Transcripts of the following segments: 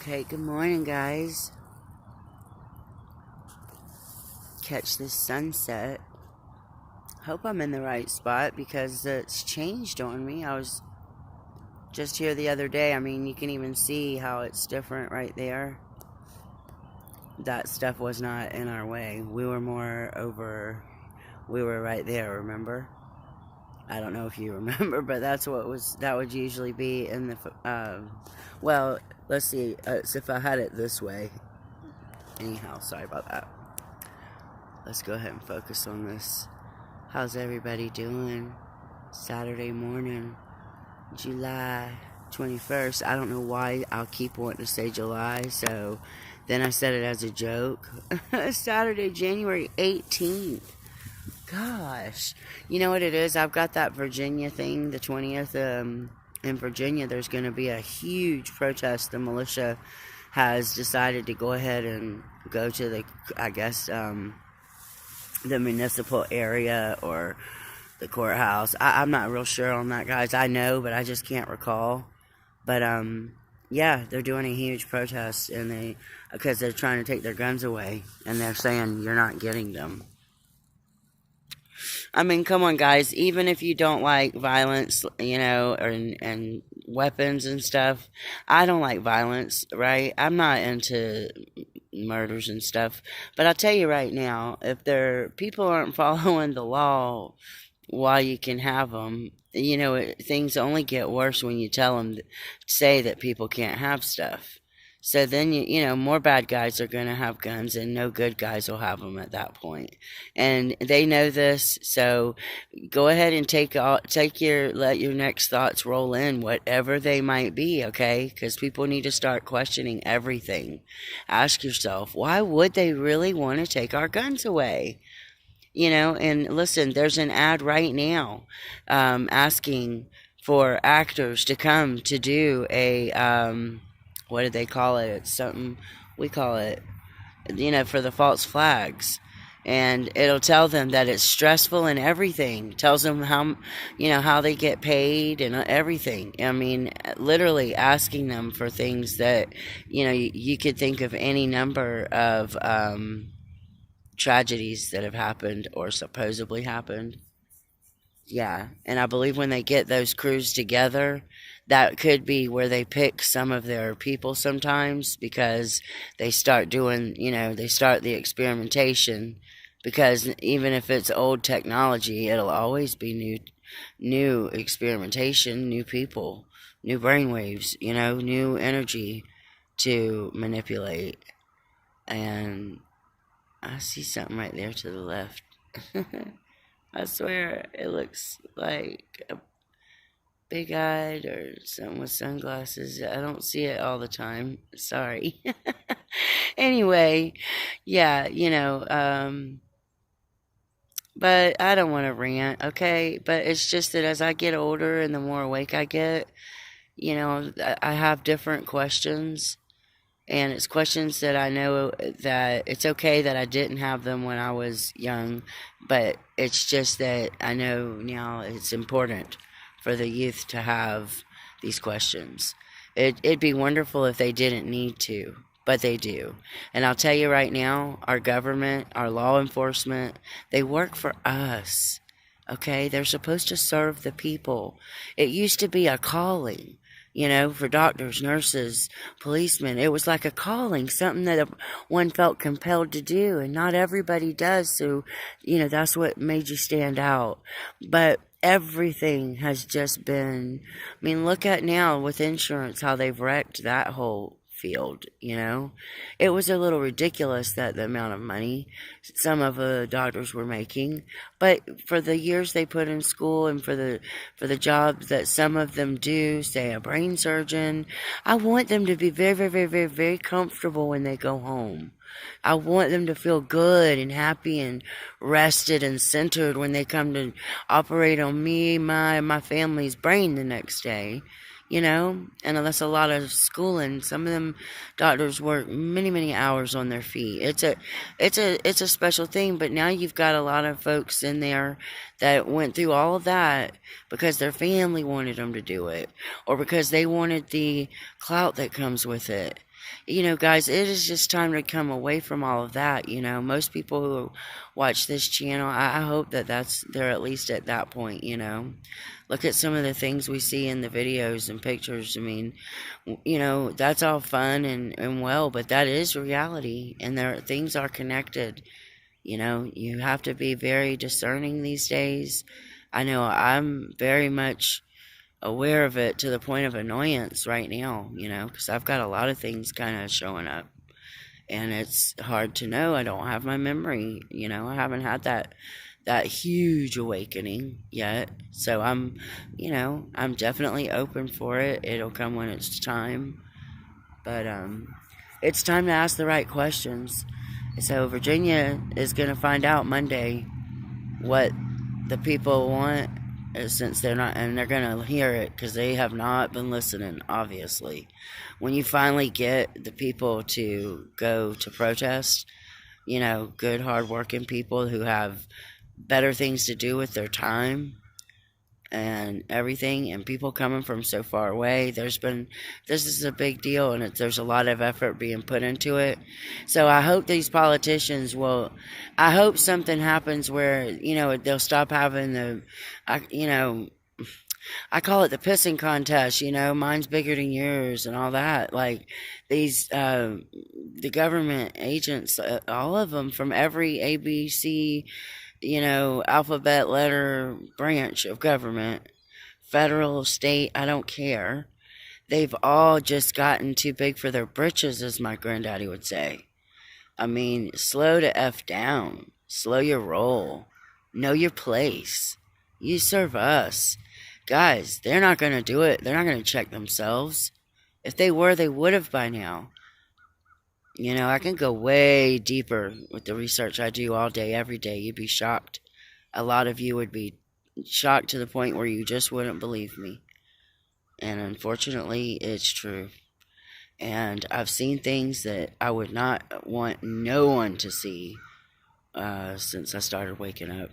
Okay, good morning, guys. Catch this sunset. Hope I'm in the right spot because it's changed on me. I was just here the other day. I mean, you can even see how it's different right there. That stuff was not in our way. We were more over, we were right there, remember? I don't know if you remember, but that would usually be in the, well, let's see, it's if I had it this way. Anyhow, sorry about that. Let's go ahead and focus on this. How's everybody doing? Saturday morning, July 21st. I don't know why I'll keep wanting to say July, so then I said it as a joke. Saturday, January 18th. Gosh. You know what it is? I've got that Virginia thing, the 20th. In Virginia, there's going to be a huge protest. The militia has decided to go ahead and go to the, I guess, the municipal area or the courthouse. I'm not real sure on that, guys. I know, but I just can't recall. But yeah, they're doing a huge protest, and because they're trying to take their guns away, and they're saying you're not getting them. I mean, come on, guys. Even if you don't like violence, and weapons and stuff, I don't like violence, right? I'm not into murders and stuff. But I'll tell you right now, if people aren't following the law while you can have them, things only get worse when you say that people can't have stuff. So then more bad guys are going to have guns, and no good guys will have them at that point. And they know this, so go ahead and let your next thoughts roll in, whatever they might be, okay? Because people need to start questioning everything. Ask yourself, why would they really want to take our guns away? And listen, there's an ad right now asking for actors to come to do what do they call it? It's something we call it, for the false flags. And it'll tell them that it's stressful and everything. Tells them how they get paid and everything. I mean, literally asking them for things that, you could think of any number of tragedies that have happened or supposedly happened. Yeah, and I believe when they get those crews together, that could be where they pick some of their people sometimes because they start the experimentation because even if it's old technology, it'll always be new experimentation, new people, new brainwaves, new energy to manipulate. And I see something right there to the left. I swear it looks like a big eyed or someone with sunglasses. I don't see it all the time. Sorry. Anyway, yeah, but I don't want to rant, okay? But it's just that as I get older and the more awake I get, I have different questions. And it's questions that I know that it's okay that I didn't have them when I was young, but it's just that I know now it's important for the youth to have these questions. It'd be wonderful if they didn't need to, but they do. And I'll tell you right now, our government, our law enforcement, they work for us. Okay? They're supposed to serve the people. It used to be a calling, for doctors, nurses, policemen. It was like a calling, something that one felt compelled to do, and not everybody does. So, that's what made you stand out. But everything has just been, I mean, look at now with insurance, how they've wrecked that whole field. It was a little ridiculous that the amount of money some of the doctors were making, but for the years they put in school and for the jobs that some of them do, say a brain surgeon, I want them to be very, very, very, very, very comfortable when they go home. I want them to feel good and happy and rested and centered when they come to operate on me, my family's brain the next day. And that's a lot of schooling. Some of them doctors work many, many hours on their feet. It's a special thing, but now you've got a lot of folks in there that went through all of that because their family wanted them to do it or because they wanted the clout that comes with it. Guys, it is just time to come away from all of that. Most people who watch this channel, I hope that they're at least at that point. Look at some of the things we see in the videos and pictures. I mean, that's all fun and well, but that is reality, and things are connected. You have to be very discerning these days. I know I'm very much aware of it to the point of annoyance right now, because I've got a lot of things kind of showing up. And it's hard to know. I don't have my memory, I haven't had that huge awakening yet. So I'm definitely open for it. It'll come when it's time. But it's time to ask the right questions. So Virginia is going to find out Monday what the people want, since they're not, and they're going to hear it because they have not been listening, obviously. When you finally get the people to go to protest, good, hardworking people who have better things to do with their time and everything, and people coming from so far away, this is a big deal, and there's a lot of effort being put into it. So I hope these politicians I hope something happens where they'll stop having I call it the pissing contest. Mine's bigger than yours and all that. Like these the government agents, all of them from every ABC, alphabet letter branch of government, federal, state, I don't care. They've all just gotten too big for their britches, as my granddaddy would say. I mean, slow to F down. Slow your roll. Know your place. You serve us. Guys, they're not going to do it. They're not going to check themselves. If they were, they would have by now. I can go way deeper with the research I do all day, every day. You'd be shocked. A lot of you would be shocked to the point where you just wouldn't believe me. And unfortunately, it's true. And I've seen things that I would not want no one to see since I started waking up.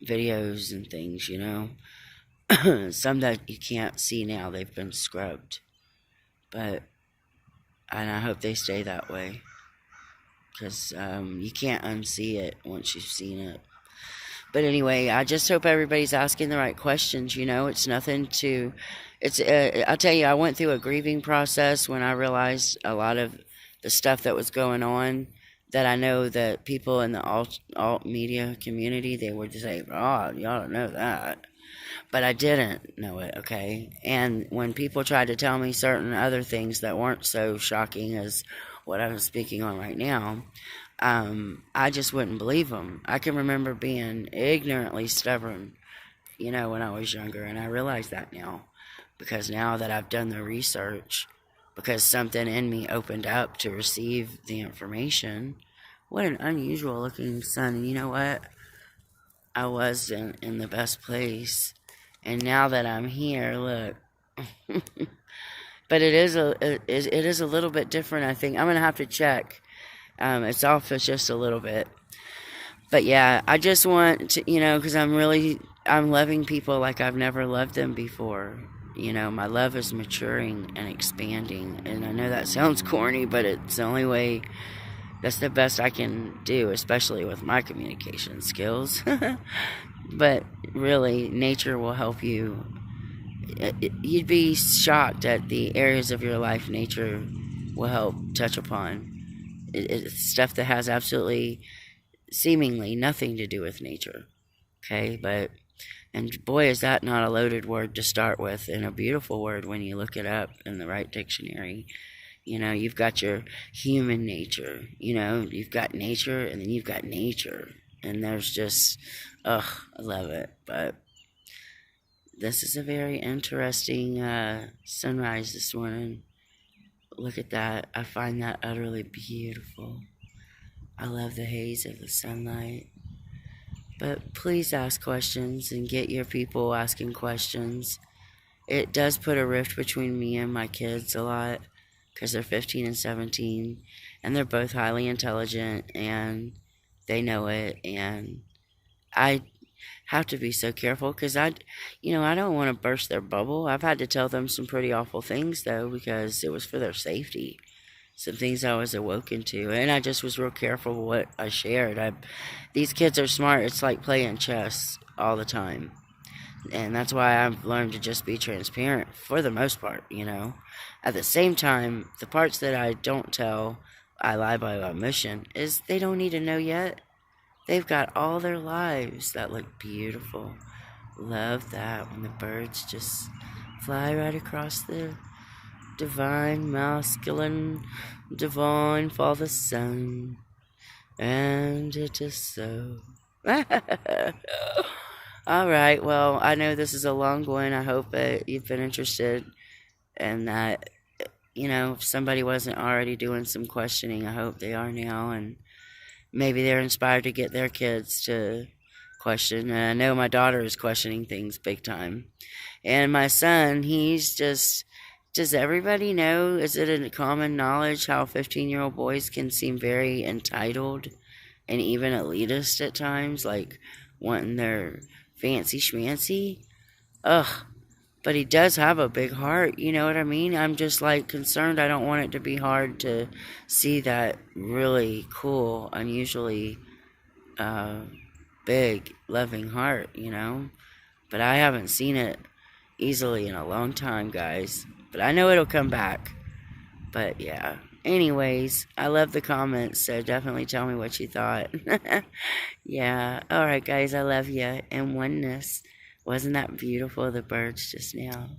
Videos and things, Some that you can't see now, they've been scrubbed. And I hope they stay that way, because you can't unsee it once you've seen it. But anyway, I just hope everybody's asking the right questions. It's nothing to. I'll tell you, I went through a grieving process when I realized a lot of the stuff that was going on. That I know that people in the alt media community, they would say, "Oh, y'all don't know that." But I didn't know it, okay? And when people tried to tell me certain other things that weren't so shocking as what I'm speaking on right now, I just wouldn't believe them. I can remember being ignorantly stubborn, when I was younger, and I realize that now. Because now that I've done the research, because something in me opened up to receive the information. What an unusual looking sun. And you know what? I was in the best place. And now that I'm here, look. But it is a little bit different, I think. I'm going to have to check. It's off just a little bit. But yeah, I just want to, because I'm loving people like I've never loved them before. My love is maturing and expanding. And I know that sounds corny, but it's the only way, that's the best I can do, especially with my communication skills. But really, nature will help you. You'd be shocked at the areas of your life nature will help touch upon. It's stuff that has absolutely, seemingly nothing to do with nature. Okay, and boy, is that not a loaded word to start with, and a beautiful word when you look it up in the right dictionary. You've got your human nature, you've got nature, and then you've got nature. And there's just, I love it. But this is a very interesting sunrise this morning. Look at that. I find that utterly beautiful. I love the haze of the sunlight. But please ask questions and get your people asking questions. It does put a rift between me and my kids a lot, because they're 15 and 17, and they're both highly intelligent, and they know it, and I have to be so careful, because I don't want to burst their bubble. I've had to tell them some pretty awful things, though, because it was for their safety. some things I was awoken to, and I just was real careful what I shared. These kids are smart. It's like playing chess all the time, and that's why I've learned to just be transparent for the most part. At the same time, the parts that I don't tell, I lie by omission. Is they don't need to know yet. They've got all their lives that look beautiful. Love that when the birds just fly right across the divine, masculine, divine for the sun. And it is so. All right, well, I know this is a long one. I hope that you've been interested and that, if somebody wasn't already doing some questioning, I hope they are now. And maybe they're inspired to get their kids to question. And I know my daughter is questioning things big time. And my son, he's just, does everybody know? Is it a common knowledge how 15-year-old boys can seem very entitled and even elitist at times, like wanting their fancy schmancy? Ugh. But he does have a big heart, you know what I mean? I'm just like concerned. I don't want it to be hard to see that really cool, unusually big, loving heart. But I haven't seen it easily in a long time, guys. But I know it'll come back. But yeah. Anyways, I love the comments, so definitely tell me what you thought. Yeah. Alright, guys, I love you. And oneness. Wasn't that beautiful, the birds just now?